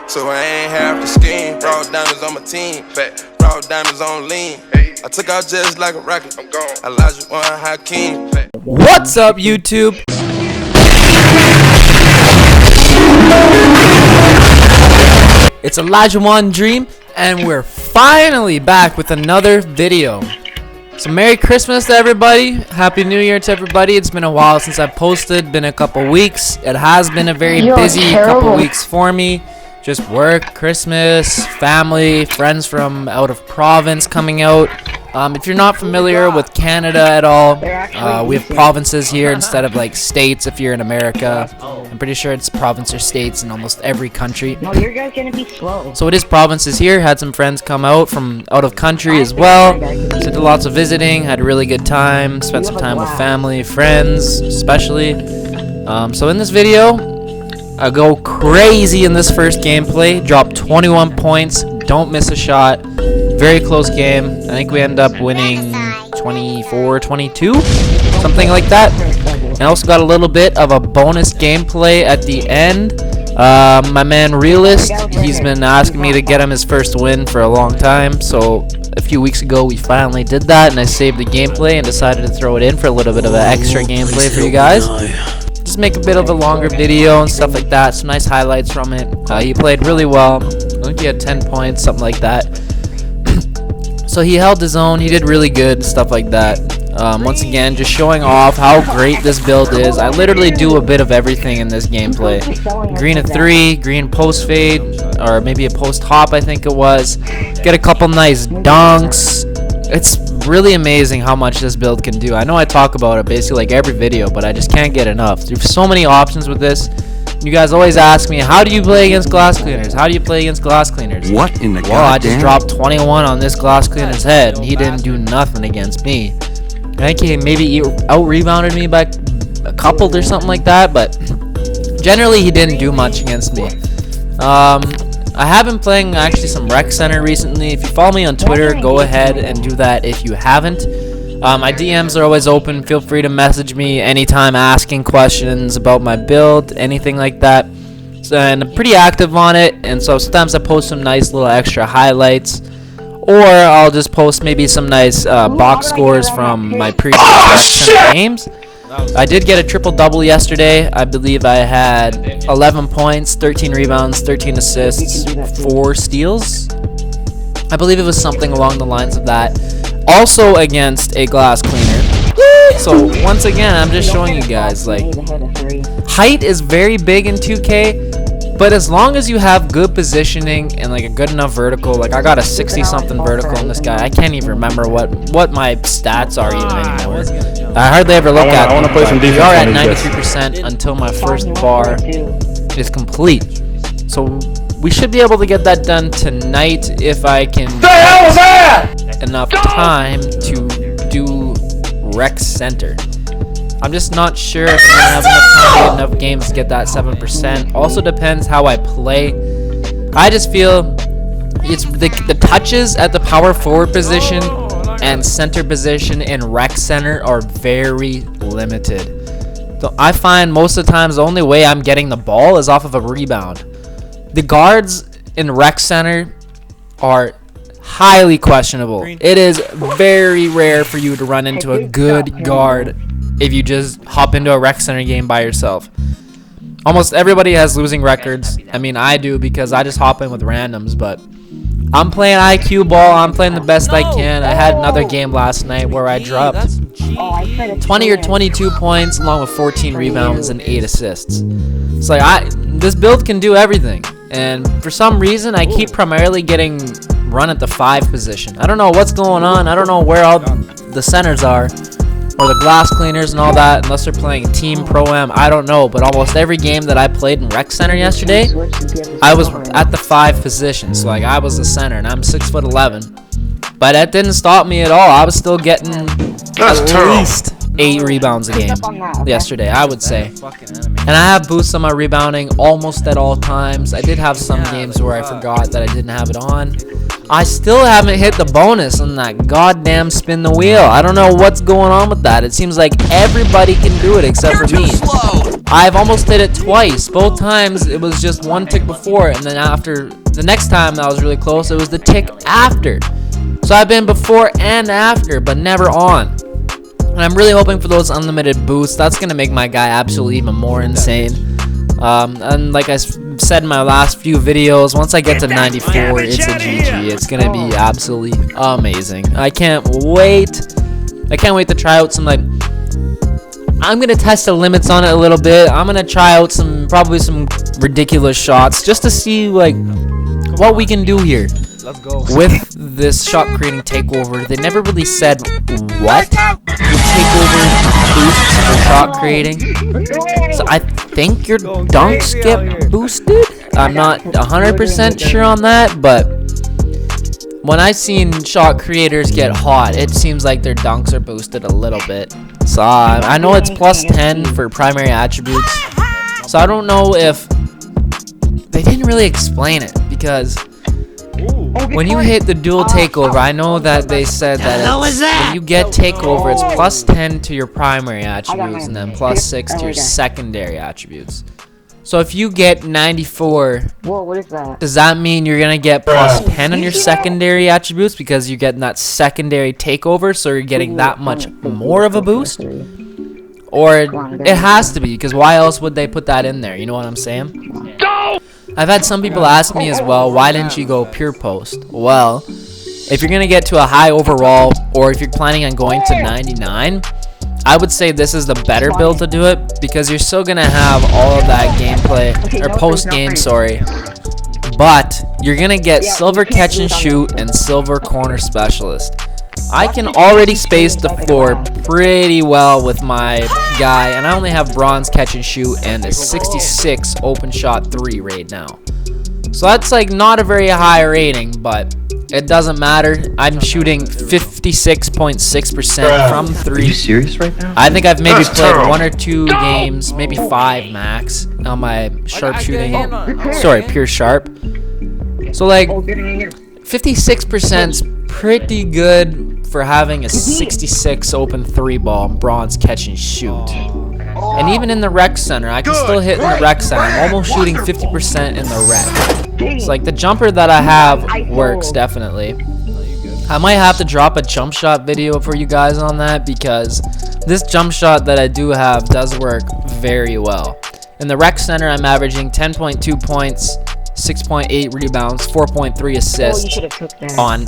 So I ain't half the scheme. Raw diamonds on my team. Raw diamonds on lean. I took out just like a rocket. I'm gone. Elijah One Hakeem. What's up, YouTube? It's Elijah One Dream, and we're finally back with another video. So Merry Christmas to everybody. Happy New Year to everybody. It's been a while since I've posted. Been a couple weeks. It has been a very busy couple weeks for me. Just work, Christmas, family, friends from out of province coming out. If you're not familiar with Canada at all, we have provinces here instead of like states if you're in America. I'm pretty sure it's province or states in almost every country. No, your guy's gonna be slow. So it is provinces here. Had some friends come out from out of country as well. So did lots of visiting, had a really good time, spent some time with family, friends especially. So in this video, I go crazy in this first gameplay, drop 21 points, don't miss a shot, very close game. I think we end up winning 24-22, something like that. And I also got a little bit of a bonus gameplay at the end. My man Realist, he's been asking me to get him his first win for a long time, so a few weeks ago we finally did that, and I saved the gameplay and decided to throw it in for a little bit of an extra gameplay for you guys. Just make a bit of a longer video and stuff like that. Some nice highlights from it. He played really well. I think he had 10 points, something like that. So he held his own. He did really good, stuff like that. Once again, just showing off how great this build is. I literally do a bit of everything in this gameplay. Green a 3, green post fade, or maybe a post hop, I think it was. Get a couple nice dunks. It's really amazing how much this build can do. I know I talk about it basically like every video, but I just can't get enough. There's so many options with this. You guys always ask me, how do you play against glass cleaners? How do you play against glass cleaners? What in the Well, I just dropped 21 on this glass cleaner's head, and he didn't do nothing against me. I think he maybe out-rebounded me by a couple or something like that, but generally he didn't do much against me. I have been playing actually some Rec Center recently. If you follow me on Twitter, go ahead and do that if you haven't. My DMs are always open. Feel free to message me anytime asking questions about my build, anything like that. So, and I'm pretty active on it, and so sometimes I post some nice little extra highlights, or I'll just post maybe some nice box scores from my previous Rec Center games. I did get a triple-double yesterday. I believe I had 11 points, 13 rebounds, 13 assists, 4 steals. I believe it was something along the lines of that. Also against a glass cleaner. So once again, I'm just showing you guys, like, height is very big in 2K. But as long as you have good positioning and like a good enough vertical, like I got a 60-something vertical on this guy. I can't even remember what my stats are even anymore. I hardly ever look at them. I want to play some defense. We are at 93% until my first bar is complete. So we should be able to get that done tonight if I can get enough time to do Rec Center. I'm just not sure if I'm going to have enough time to get enough games to get that 7%. Also depends how I play. I just feel it's the touches at the power forward position and center position in Rec Center are very limited. So I find most of the times the only way I'm getting the ball is off of a rebound. The guards in Rec Center are highly questionable. It is very rare for you to run into a good guard if you just hop into a Rec Center game by yourself. Almost everybody has losing records. I mean, I do because I just hop in with randoms, but I'm playing IQ ball. I'm playing the best I can. I had another game last night where I dropped 20 or 22 points along with 14 rebounds and 8 assists. It's like this build can do everything. And for some reason, I keep primarily getting run at the 5 position. I don't know what's going on. I don't know where all the centers are, or the glass cleaners and all that, unless they're playing Team Pro-Am. I don't know, but almost every game that I played in Rec Center yesterday, I was at the 5 position. So like I was the center, and I'm 6'11", but that didn't stop me at all. I was still getting at least 8 rebounds a game yesterday, I would say. And I have boosts on my rebounding almost at all times. I did have some games where I forgot that I didn't have it on. I still haven't hit the bonus on that goddamn spin the wheel. I don't know what's going on with that. It seems like everybody can do it except for me. I've almost hit it twice. Both times it was just one tick before, and then after the next time that was really close, it was the tick after. So I've been before and after, but never on. And I'm really hoping for those unlimited boosts. That's gonna make my guy absolutely even more insane. And like I said in my last few videos, once I get to 94, it's a GG. It's gonna be absolutely amazing. I can't wait. I can't wait to try out some, like, I'm gonna test the limits on it a little bit. I'm gonna try out probably some ridiculous shots just to see like what we can do here. Let's go. With this shot creating takeover, they never really said what the takeover boosts for shot creating. So I think your dunks get boosted. I'm not 100% sure on that, but when I've seen shot creators get hot, it seems like their dunks are boosted a little bit. So I know it's plus 10 for primary attributes. So I don't know if they didn't really explain it, because when you hit the dual takeover, I know that they said that when you get takeover, it's plus 10 to your primary attributes and then plus 6 to your secondary attributes. So if you get 94, does that mean you're going to get plus 10 on your secondary attributes because you're getting that secondary takeover, so you're getting that much more of a boost? Or it has to be, because why else would they put that in there? You know what I'm saying? I've had some people ask me as well, why didn't you go pure post? Well, if you're going to get to a high overall, or if you're planning on going to 99, I would say this is the better build to do it, because you're still going to have all of that gameplay, or post-game, sorry. But you're going to get silver catch and shoot and silver corner specialist. I can already space the floor pretty well with my guy, and I only have bronze catch and shoot and a 66 open shot 3 right now. So that's like not a very high rating, but it doesn't matter. I'm shooting 56.6% from 3. Are you serious right now? I think I've maybe played 1 or 2 games, maybe 5 max on my sharpshooting. Sorry, pure sharp. So like 56%'s pretty good for having a 66 open 3 ball bronze catch and shoot. And even in the rec center, I can still hit in the rec center. I'm almost shooting 50% in the rec. It's like the jumper that I have works definitely. I might have to drop a jump shot video for you guys on that, because this jump shot that I do have does work very well. In the rec center, I'm averaging 10.2 points, 6.8 rebounds, 4.3 assists on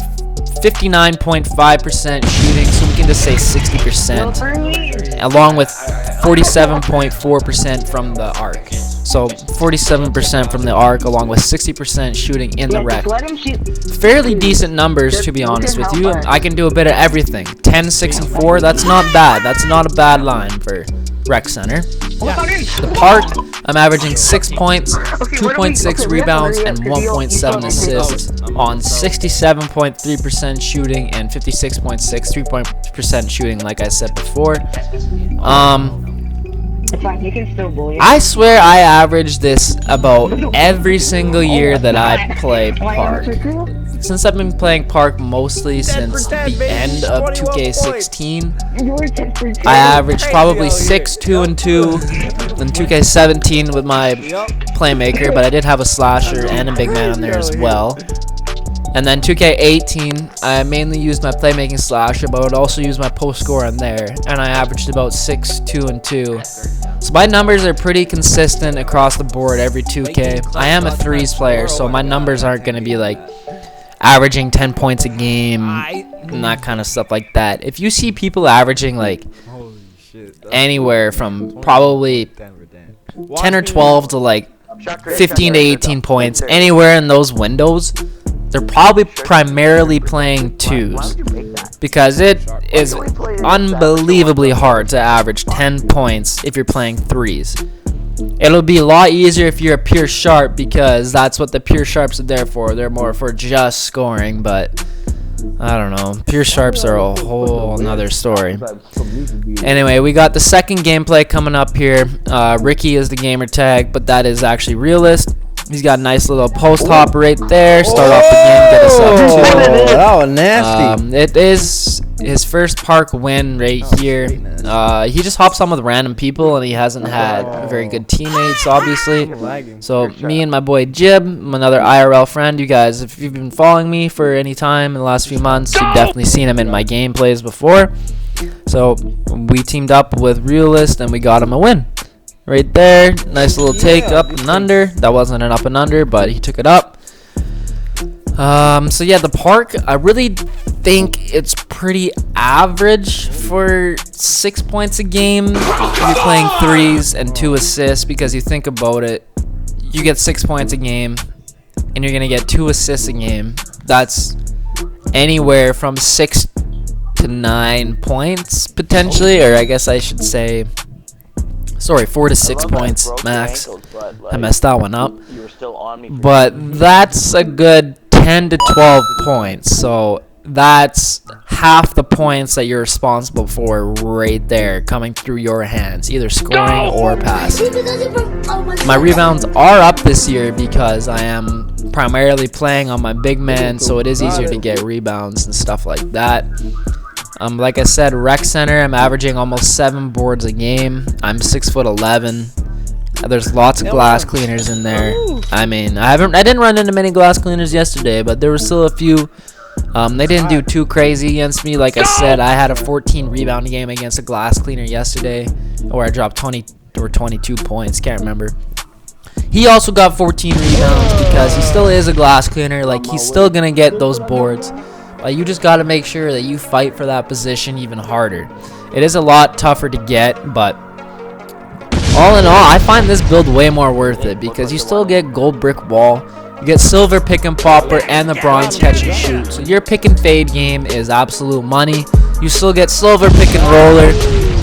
59.5% shooting, so we can just say 60%, along with 47.4% from the arc. So 47% from the arc, along with 60% shooting in the rec. Fairly decent numbers, to be honest with you. I can do a bit of everything. 10, 6, and 4, that's not bad. That's not a bad line for rec center. The park, I'm averaging 6 points, 2.6 rebounds, and 1.7 assists on 67.3% shooting and 56.6 3% shooting, like I said before. I swear I average this about every single year that I play Park. Since I've been playing Park mostly since the end of 2K16, I averaged probably 6, 2, and 2 in 2K17 with my playmaker, but I did have a slasher and a big man on there as well. And then 2K18, I mainly used my playmaking slasher, but I would also use my post score on there, and I averaged about 6, 2, and 2. So my numbers are pretty consistent across the board every 2K. I am a 3's player, so my numbers aren't going to be like averaging 10 points a game and that kind of stuff like that. If you see people averaging like anywhere from probably 10 or 12 to like 15 to 18 points, anywhere in those windows, they're probably primarily playing 2s, because it is unbelievably hard to average 10 points if you're playing 3s. It'll be a lot easier if you're a pure sharp, because that's what the pure sharps are there for. They're more for just scoring, but I don't know. Pure sharps are a whole nother story. Anyway, we got the second gameplay coming up here. Ricky is the gamer tag, but that is actually realist. He's got a nice little post hop right there. Start off the game, get us up to. That was nasty. It is his first park win right here. He just hops on with random people, and he hasn't had very good teammates, obviously. So me and my boy Jib, another IRL friend, you guys, if you've been following me for any time in the last few months, you've definitely seen him in my gameplays before. So we teamed up with Realist, and we got him a win. Right there, nice little take up and under. That wasn't an up and under, but he took it up. So yeah, the park, I really think it's pretty average for 6 points a game. You're playing 3s and 2 assists, because you think about it, you get 6 points a game, and you're gonna get 2 assists a game. That's anywhere from 6 to 9 points potentially, or I guess I should say. Sorry, 4 to 6 points max. I messed that one up. But that's a good 10 to 12 points. So that's half the points that you're responsible for right there coming through your hands, either scoring or passing. My rebounds are up this year because I am primarily playing on my big man, so it is easier to get rebounds and stuff like that. Like I said, rec center, I'm averaging almost 7 boards a game. I'm 6'11". There's lots of glass cleaners in there. I mean, I didn't run into many glass cleaners yesterday, but there were still a few. They didn't do too crazy against me. Like I said, I had a 14 rebound game against a glass cleaner yesterday, where I dropped 20 or 22 points. Can't remember. He also got 14 rebounds because he still is a glass cleaner. Like, he's still gonna get those boards. You just got to make sure that you fight for that position even harder. It is a lot tougher to get, but all in all, I find this build way more worth it because you still get gold brick wall, you get silver pick and popper, and the bronze catch and shoot. So your pick and fade game is absolute money. You still get silver pick and roller.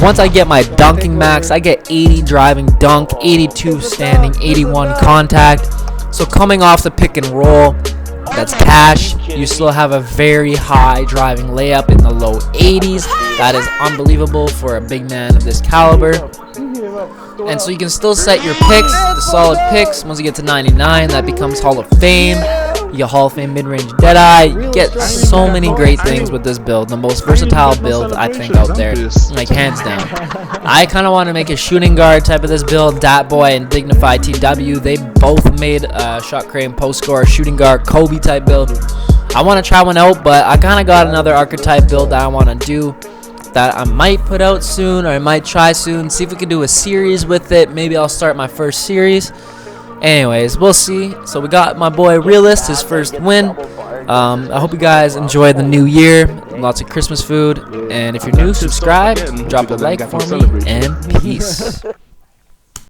Once I get my dunking max, I get 80 driving dunk, 82 standing, 81 contact. So coming off the pick and roll, that's cash. You still have a very high driving layup in the low 80s. That is unbelievable for a big man of this caliber. And so you can still set your picks, the solid picks. Once you get to 99, that becomes Hall of Fame. You get Hall of Fame mid-range Deadeye. You get so many great things with this build. The most versatile build, I think, out there. Like, hands down. I kind of want to make a shooting guard type of this build. Dat Boy and Dignified TW, they both made a shot creating post score shooting guard Kobe type build. I want to try one out, but I kind of got another archetype build that I want to do, that I might put out soon, or I might try soon. See if we can do a series with it. Maybe I'll start my first series. Anyways, we'll see. So we got my boy Realist, his first win. I hope you guys enjoy the new year. Lots of Christmas food. And if you're new, subscribe, drop a like for me, and peace.